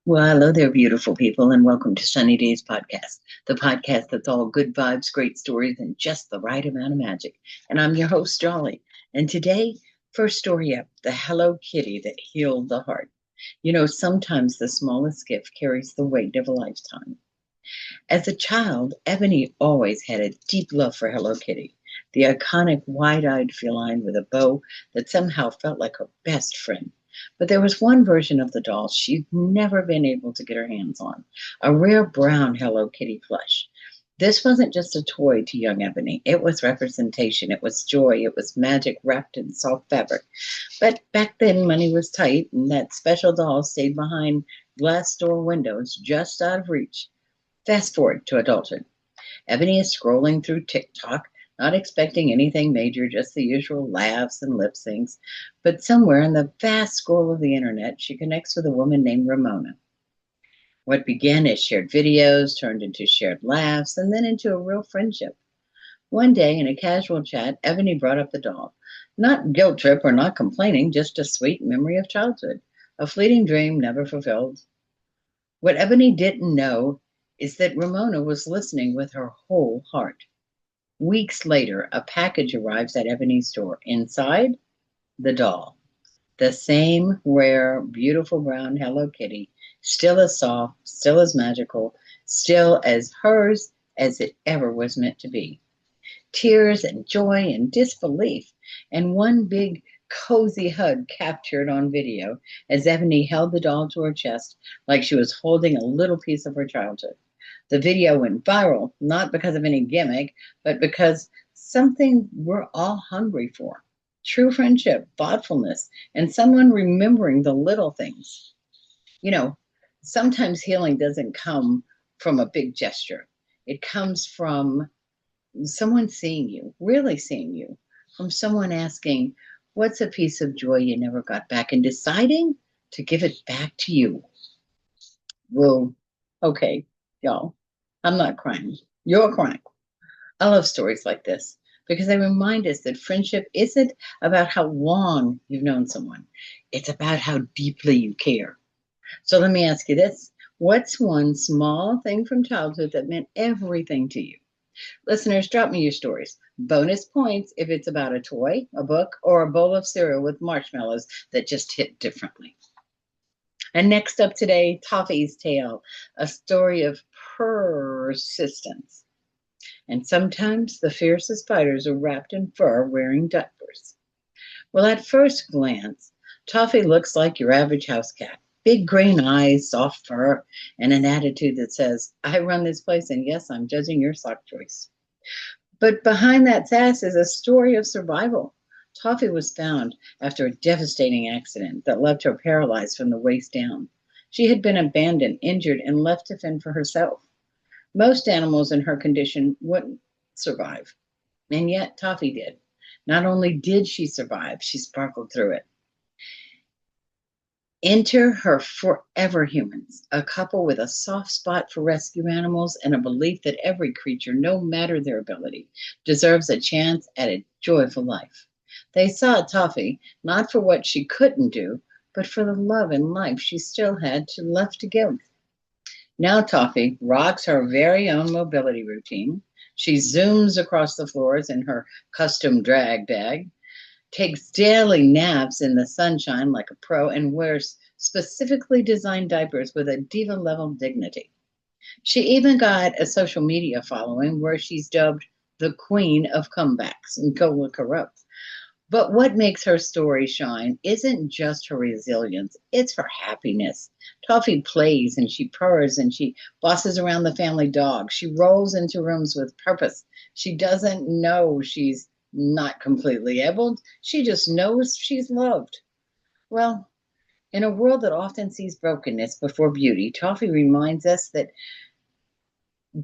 Well, hello there, beautiful people, and welcome to Sunny Daze Podcast, the podcast that's all good vibes, great stories, and just the right amount of magic. And I'm your host, Jolly. And today, first story up, the Hello Kitty that healed the heart. Sometimes the smallest gift carries the weight of a lifetime. As a child, Ebony always had a deep love for Hello Kitty, the iconic wide-eyed feline with a bow that somehow felt like her best friend. But there was one version of the doll she'd never been able to get her hands on, a rare brown Hello Kitty plush. This wasn't just a toy to young Ebony. It was representation. It was joy. It was magic wrapped in soft fabric. But back then, money was tight, and that special doll stayed behind glass door windows just out of reach. Fast forward to adulthood. Ebony is scrolling through TikTok, not expecting anything major, just the usual laughs and lip syncs. But somewhere in the vast scroll of the internet, she connects with a woman named Ramona. What began as shared videos turned into shared laughs and then into a real friendship. One day, in a casual chat, Ebony brought up the doll. Not guilt trip or not complaining, just a sweet memory of childhood, a fleeting dream never fulfilled. What Ebony didn't know is that Ramona was listening with her whole heart. Weeks later, a package arrives at Ebony's door. Inside, the doll. The same rare, beautiful brown Hello Kitty, still as soft, still as magical, still as hers as it ever was meant to be. Tears and joy and disbelief, and one big cozy hug captured on video as Ebony held the doll to her chest like she was holding a little piece of her childhood. The video went viral, not because of any gimmick, but because something we're all hungry for. True friendship, thoughtfulness, and someone remembering the little things. You know, Sometimes healing doesn't come from a big gesture. It comes from someone seeing you, really seeing you, from someone asking, what's a piece of joy you never got back, and deciding to give it back to you. Well, okay, y'all, I'm not crying. You're crying. I love stories like this because they remind us that friendship isn't about how long you've known someone, it's about how deeply you care. So let me ask you this. What's one small thing from childhood that meant everything to you? Listeners, drop me your stories. Bonus points if it's about a toy, a book, or a bowl of cereal with marshmallows that just hit differently. And next up today, Toffee's Tale, a story of persistence. And sometimes the fiercest fighters are wrapped in fur wearing diapers. Well, at first glance, Toffee looks like your average house cat. Big green eyes, soft fur, and an attitude that says, I run this place, and yes, I'm judging your sock choice. But behind that sass is a story of survival. Toffee was found after a devastating accident that left her paralyzed from the waist down. She had been abandoned, injured, and left to fend for herself. Most animals in her condition wouldn't survive, and yet Toffee did. Not only did she survive, she sparkled through it. Enter her forever humans, a couple with a soft spot for rescue animals and a belief that every creature, no matter their ability, deserves a chance at a joyful life. They saw Toffee not for what she couldn't do, but for the love and life she still had left to give. Now Toffee rocks her very own mobility routine. She zooms across the floors in her custom drag bag, takes daily naps in the sunshine like a pro, and wears specifically designed diapers with a diva level dignity. She even got a social media following where she's dubbed the Queen of Comebacks, and go look her up. But what makes her story shine isn't just her resilience, it's her happiness. Toffee plays and she purrs and she bosses around the family dog. She rolls into rooms with purpose. She doesn't know she's not completely able, she just knows she's loved. Well, in a world that often sees brokenness before beauty, Toffee reminds us that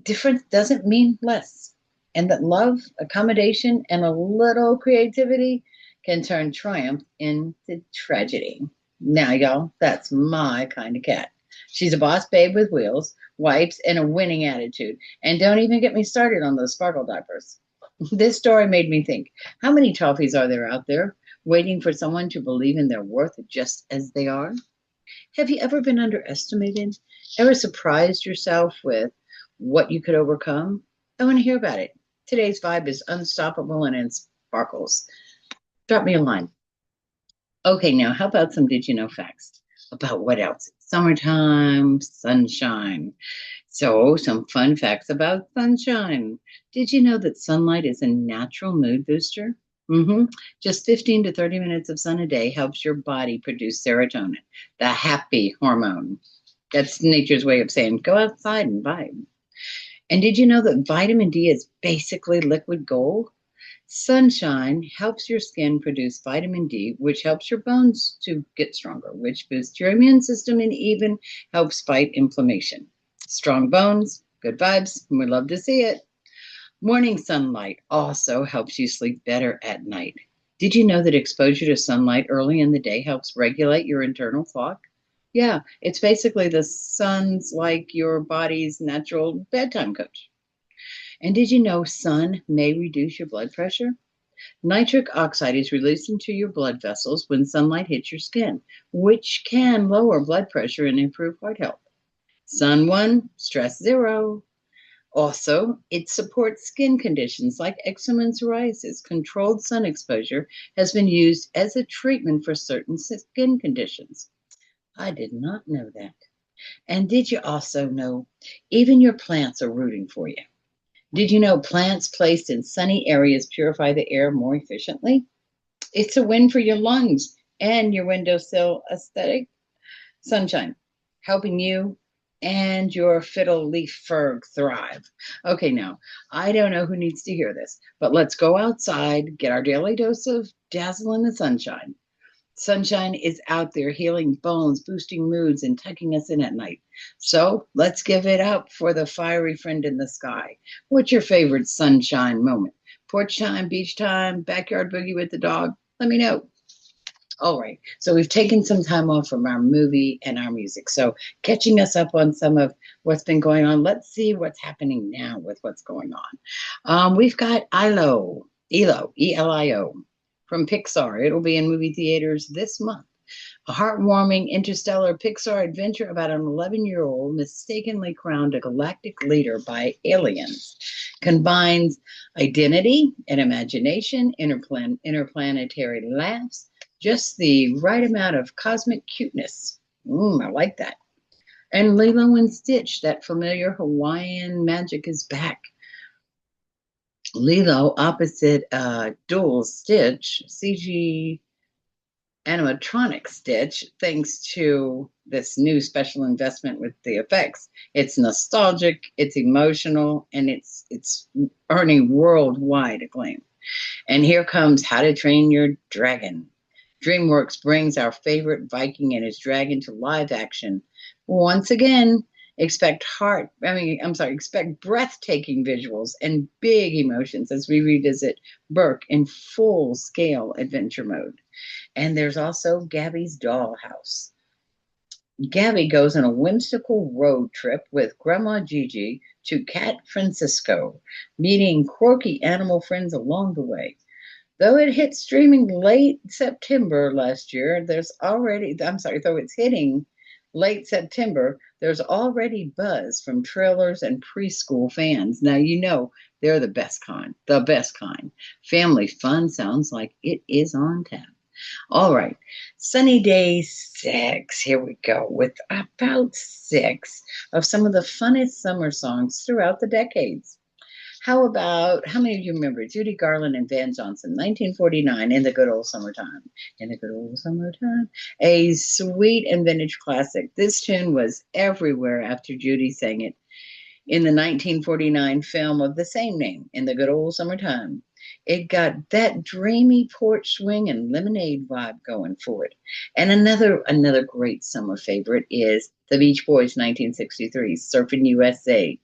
difference doesn't mean less, and that love, accommodation, and a little creativity can turn triumph into tragedy. Now, y'all, that's my kind of cat. She's a boss babe with wheels, wipes, and a winning attitude. And don't even get me started on those sparkle diapers. This story made me think, how many Toffies are there out there waiting for someone to believe in their worth just as they are? Have you ever been underestimated? Ever surprised yourself with what you could overcome? I want to hear about it. Today's vibe is unstoppable and it sparkles. Drop me a line. Okay, now how about some did you know facts? About what else? Summertime, sunshine. So, some fun facts about sunshine. Did you know that sunlight is a natural mood booster? hmm Just 15 to 30 minutes of sun a day helps your body produce serotonin, the happy hormone. That's nature's way of saying go outside and vibe. And did you know that vitamin D is basically liquid gold? Sunshine helps your skin produce vitamin D, which helps your bones to get stronger, which boosts your immune system and even helps fight inflammation. Strong bones, good vibes, and we love to see it. Morning sunlight also helps you sleep better at night. Did you know that exposure to sunlight early in the day helps regulate your internal clock? Yeah, it's basically the sun's like your body's natural bedtime coach. And did you know sun may reduce your blood pressure? Nitric oxide is released into your blood vessels when sunlight hits your skin, which can lower blood pressure and improve heart health. Sun 1, stress 0. Also, it supports skin conditions like eczema and psoriasis. Controlled sun exposure has been used as a treatment for certain skin conditions. I did not know that. And did you also know even your plants are rooting for you? Did you know plants placed in sunny areas purify the air more efficiently? It's a win for your lungs and your windowsill aesthetic. Sunshine, helping you and your fiddle leaf fern thrive. Okay, now, I don't know who needs to hear this, but let's go outside, get our daily dose of dazzle in the sunshine. Sunshine is out there healing bones, boosting moods, and tucking us in at night. So let's give it up for the fiery friend in the sky. What's your favorite sunshine moment? Porch time, beach time, backyard boogie with the dog? Let me know. All right. So we've taken some time off from our movie and our music. So catching us up on some of what's been going on. Let's see what's happening now with what's going on. We've got Elo, Elio, from Pixar. It'll be in movie theaters this month. A heartwarming interstellar Pixar adventure about an 11-year-old mistakenly crowned a galactic leader by aliens. Combines identity and imagination, interplanetary laughs, just the right amount of cosmic cuteness. I like that. And Lilo and Stitch, that familiar Hawaiian magic is back. Lilo opposite dual Stitch, CG animatronic Stitch, thanks to this new special investment with the effects. It's nostalgic, it's emotional, and it's earning worldwide acclaim. And here comes How to Train Your Dragon. DreamWorks brings our favorite Viking and his dragon to live action. Once again, expect breathtaking visuals and big emotions as we revisit Berk in full-scale adventure mode. And there's also Gabby's Dollhouse. Gabby goes on a whimsical road trip with Grandma Gigi to Cat Francisco, meeting quirky animal friends along the way. Though it hit streaming late September last year, though it's hitting late September, there's already buzz from trailers and preschool fans. Now, you know, they're the best kind. Family fun sounds like it is on tap. All right, Sunny Daze 6. Here we go with about 6 of some of the funnest summer songs throughout the decades. How many of you remember Judy Garland and Van Johnson, 1949, In the Good Old Summertime? In the Good Old Summertime. A sweet and vintage classic. This tune was everywhere after Judy sang it in the 1949 film of the same name, In the Good Old Summertime. It got that dreamy porch swing and lemonade vibe going for it. And another great summer favorite is the Beach Boys' 1963, Surfing USA.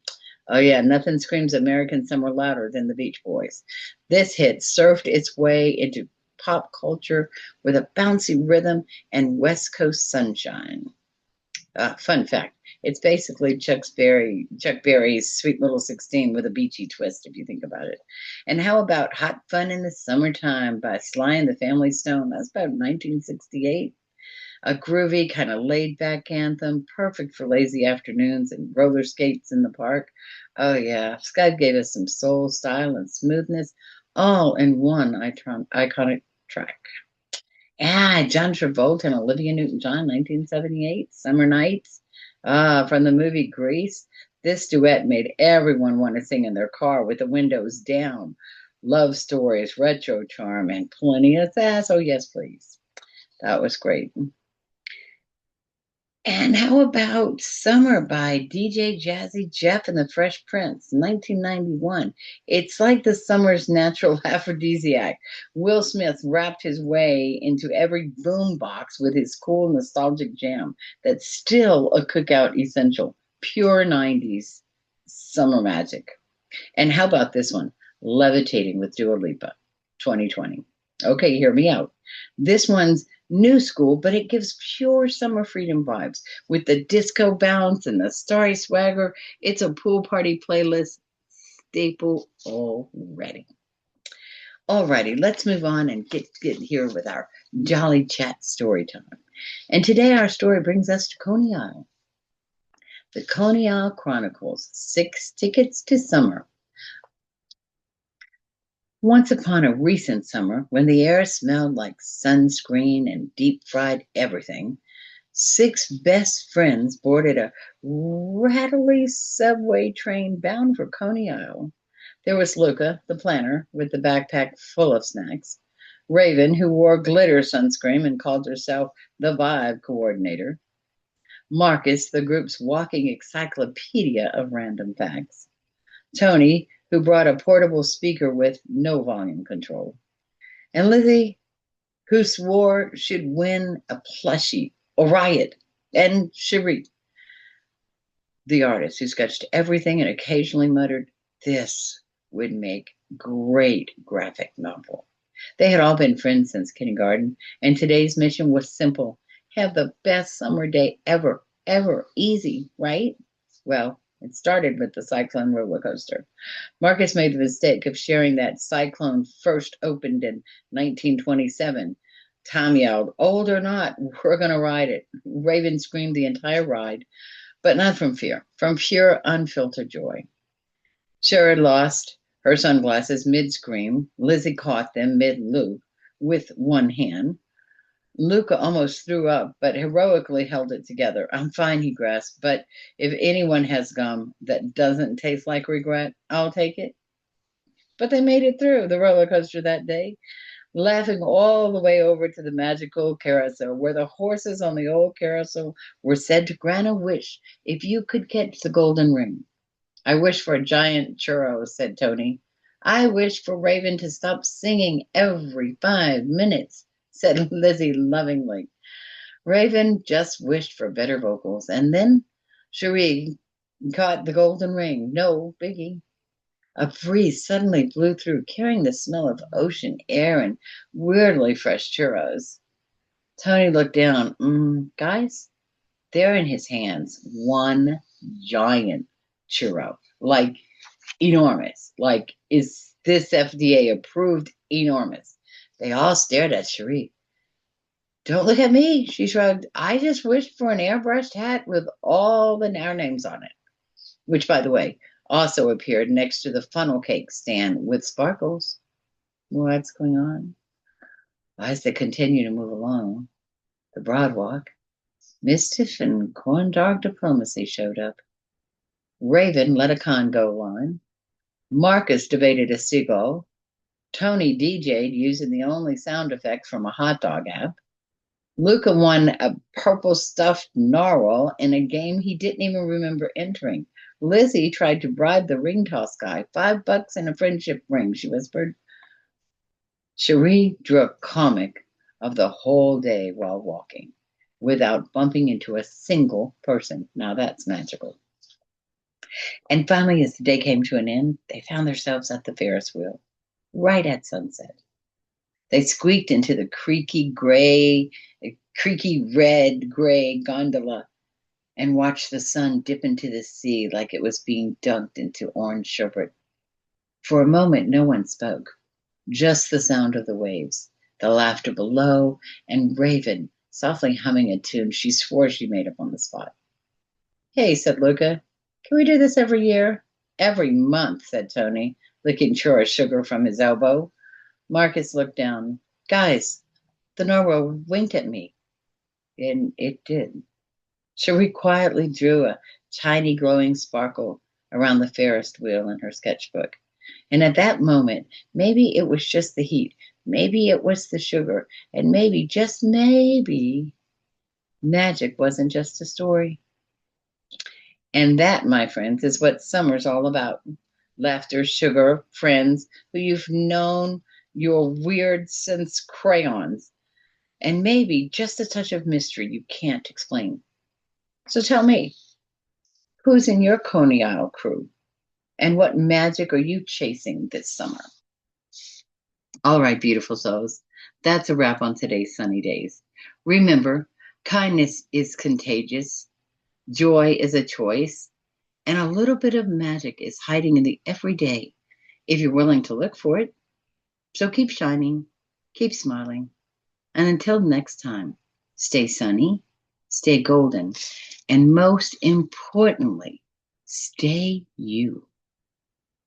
Oh yeah, nothing screams American summer louder than the Beach Boys. This hit surfed its way into pop culture with a bouncy rhythm and West Coast sunshine. Fun fact, it's basically Chuck Berry's Sweet Little 16 with a beachy twist, if you think about it. And how about Hot Fun in the Summertime by Sly and the Family Stone? That's about 1968. A groovy, kind of laid back anthem, perfect for lazy afternoons and roller skates in the park. Oh, yeah. Scud gave us some soul, style, and smoothness all in one iconic track. Yeah, John Travolta and Olivia Newton-John, 1978, Summer Nights, from the movie Grease. This duet made everyone want to sing in their car with the windows down. Love stories, retro charm, and plenty of sass. Oh, yes, please. That was great. And how about Summer by DJ Jazzy Jeff and the Fresh Prince, 1991? It's like the summer's natural aphrodisiac. Will Smith wrapped his way into every boombox with his cool, nostalgic jam that's still a cookout essential. Pure 90s summer magic. And how about this one? Levitating with Dua Lipa, 2020. Okay, hear me out. This one's new school, but it gives pure summer freedom vibes with the disco bounce and the starry swagger. It's a pool party playlist staple already. Alrighty, let's move on and get here with our jolly chat story time. And today our story brings us to Coney Isle. The Coney Isle Chronicles, 6 Tickets to Summer. Once upon a recent summer, when the air smelled like sunscreen and deep-fried everything, 6 best friends boarded a rattly subway train bound for Coney Isle. There was Luca, the planner, with the backpack full of snacks; Raven, who wore glitter sunscreen and called herself the Vibe Coordinator; Marcus, the group's walking encyclopedia of random facts; Tony, who brought a portable speaker with no volume control; and Lizzie, who swore she'd win a plushie, a riot; and Cherie, the artist who sketched everything and occasionally muttered, "This would make great graphic novel." They had all been friends since kindergarten, and today's mission was simple: have the best summer day ever, ever. Easy, right? Well, it started with the Cyclone roller coaster. Marcus made the mistake of sharing that Cyclone first opened in 1927. Tom yelled, "Old or not, we're going to ride it." Raven screamed the entire ride, but not from fear, from pure, unfiltered joy. Cher had lost her sunglasses mid-scream. Lizzie caught them mid-loop with one hand. Luca almost threw up, but heroically held it together. "I'm fine," he grasped, "but if anyone has gum that doesn't taste like regret, I'll take it." But they made it through the roller coaster that day, laughing all the way over to the magical carousel, where the horses on the old carousel were said to grant a wish if you could catch the golden ring. "I wish for a giant churro," said Tony. "I wish for Raven to stop singing every 5 minutes," said Lizzie lovingly. Raven just wished for better vocals. And then Cherie caught the golden ring. No biggie. A breeze suddenly blew through, carrying the smell of ocean air and weirdly fresh churros. Tony looked down. Guys, there in his hands, one giant churro, like enormous, like is this FDA approved enormous. They all stared at Cherie. "Don't look at me," she shrugged. "I just wished for an airbrushed hat with all our names on it," which, by the way, also appeared next to the funnel cake stand with sparkles. What's going on? As they continue to move along the broad walk, mischief and corn dog diplomacy showed up. Raven let a Congo line. Marcus debated a seagull. Tony DJ'd using the only sound effect from a hot dog app. Luca won a purple stuffed narwhal in a game he didn't even remember entering. Lizzie tried to bribe the ring toss guy. $5 and a friendship ring, she whispered. Cherie drew a comic of the whole day while walking, without bumping into a single person. Now that's magical. And finally, as the day came to an end, they found themselves at the Ferris wheel, right at sunset. They squeaked into the creaky red gray gondola and watched the sun dip into the sea like it was being dunked into orange sherbet. For a moment, no one spoke, just the sound of the waves, the laughter below, and Raven softly humming a tune she swore she made up on the spot. Hey, said Luca, can we do this every year? Every month, said Tony, licking churro sugar from his elbow. Marcus looked down. Guys, the narwhal winked at me. And it did. Cherie quietly drew a tiny glowing sparkle around the Ferris wheel in her sketchbook. And at that moment, maybe it was just the heat, maybe it was the sugar, and maybe, just maybe, magic wasn't just a story. And that, my friends, is what summer's all about. Laughter, sugar, friends who you've known your weird since crayons, and maybe just a touch of mystery you can't explain. So tell me, who's in your Coney Isle crew? And what magic are you chasing this summer? All right, beautiful souls. That's a wrap on today's Sunny Days. Remember, kindness is contagious, joy is a choice, and a little bit of magic is hiding in the everyday if you're willing to look for it. So keep shining, keep smiling, and until next time, stay sunny, stay golden, and most importantly, stay you.